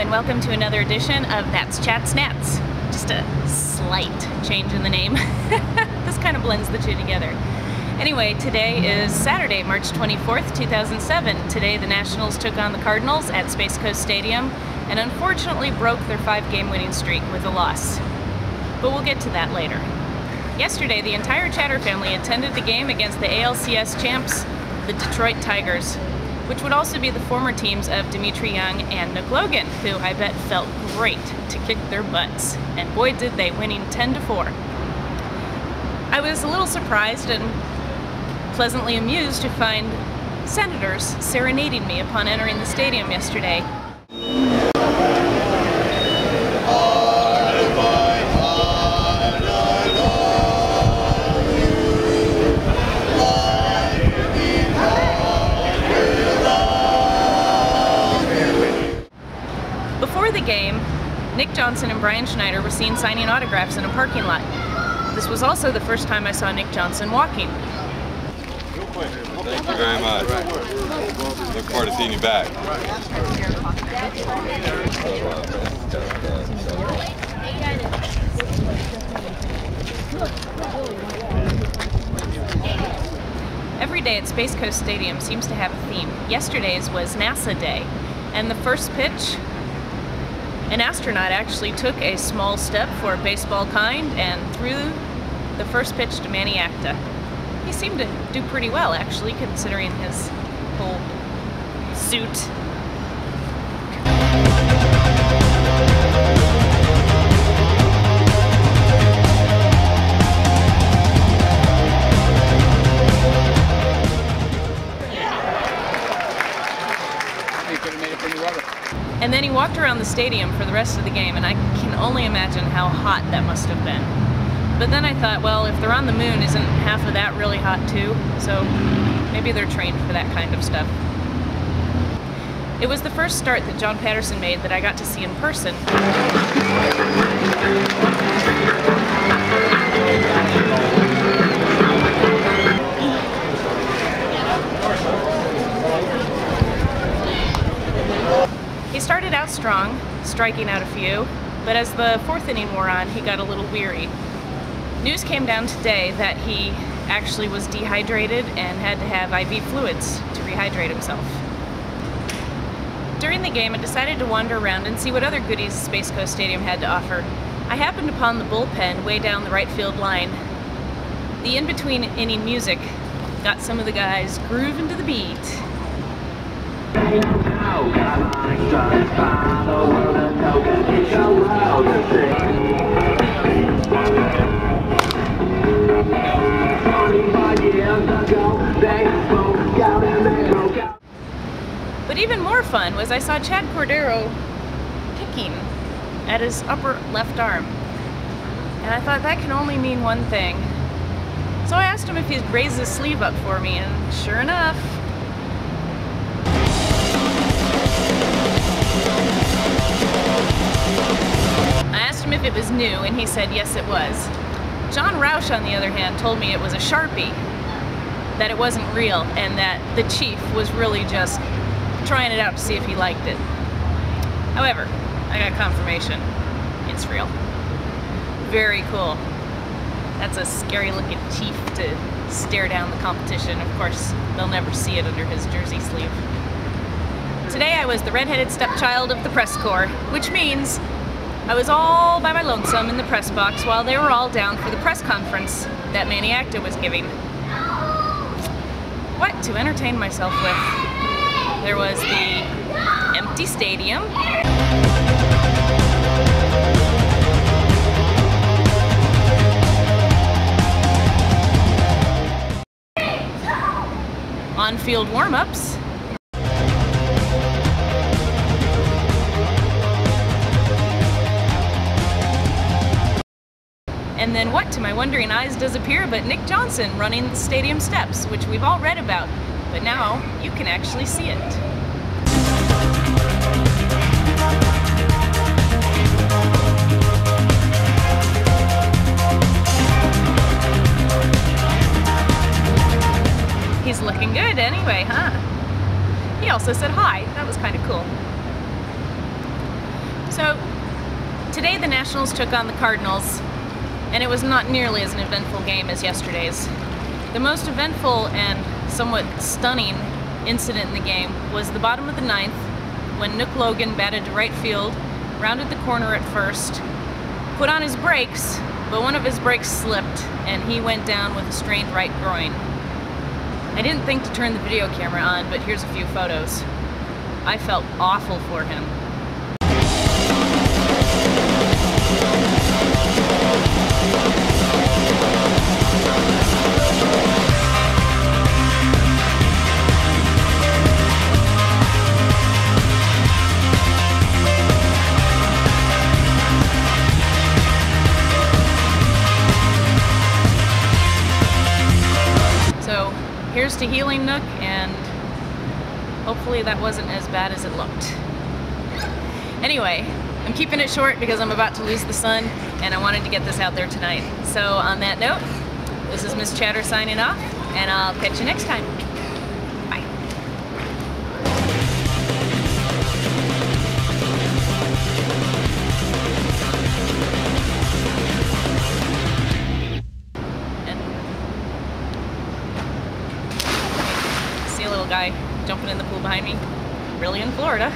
Welcome to another edition of That's Chats Nats. Just a slight change in the name. This kind of blends the two together. Anyway, today is Saturday, March 24th, 2007. Today the Nationals took on the Cardinals at Space Coast Stadium and unfortunately broke their 5-game winning streak with a loss. But we'll get to that later. Yesterday, the entire Chatter family attended the game against the ALCS champs, the Detroit Tigers, which would also be the former teams of Dimitri Young and Nook Logan, who I bet felt great to kick their butts. And boy did they, winning 10-4. I was a little surprised and pleasantly amused to find senators serenading me upon entering the stadium yesterday. Before the game, Nick Johnson and Brian Schneider were seen signing autographs in a parking lot. This was also the first time I saw Nick Johnson walking. Thank you very much. Look forward to seeing you back. Every day at Space Coast Stadium seems to have a theme. Yesterday's was NASA Day, and the first pitch, an astronaut actually took a small step for baseball kind and threw the first pitch to Manny Acta. He seemed to do pretty well, actually, considering his whole suit. And then he walked around the stadium for the rest of the game, and I can only imagine how hot that must have been. But then I thought, well, if they're on the moon, isn't half of that really hot too? So maybe they're trained for that kind of stuff. It was the first start that John Patterson made that I got to see in person. He started out strong, striking out a few, but as the 4th inning wore on, he got a little weary. News came down today that he actually was dehydrated and had to have IV fluids to rehydrate himself. During the game, I decided to wander around and see what other goodies Space Coast Stadium had to offer. I happened upon the bullpen way down the right field line. The in-between inning music got some of the guys grooving to the beat. But even more fun was I saw Chad Cordero picking at his upper left arm. And I thought that can only mean one thing. So I asked him if he'd raise his sleeve up for me, and sure enough, I asked him if it was new, and he said yes it was. John Roush, on the other hand, told me it was a Sharpie, that it wasn't real, and that the Chief was really just trying it out to see if he liked it. However, I got confirmation. It's real. Very cool. That's a scary looking Chief to stare down the competition. Of course, they'll never see it under his jersey sleeve. Today I was the redheaded stepchild of the press corps, which means I was all by my lonesome in the press box while they were all down for the press conference that Manny Acta was giving. What to entertain myself with? There was the empty stadium. On-field warm-ups. And then what, to my wondering eyes, does appear but Nick Johnson running the stadium steps, which we've all read about, but now you can actually see it. Doing good anyway, huh? He also said hi. That was kind of cool. So, today the Nationals took on the Cardinals, and it was not nearly as an eventful game as yesterday's. The most eventful and somewhat stunning incident in the game was the bottom of the ninth, when Nook Logan batted to right field, rounded the corner at first, put on his brakes, but one of his brakes slipped and he went down with a strained right groin. I didn't think to turn the video camera on, but here's a few photos. I felt awful for him. Here's to healing, Nook, and hopefully that wasn't as bad as it looked. Anyway, I'm keeping it short because I'm about to lose the sun, and I wanted to get this out there tonight. So on that note, this is Miss Chatter signing off, and I'll catch you next time. Bye. Guy jumping in the pool behind me. Really in Florida.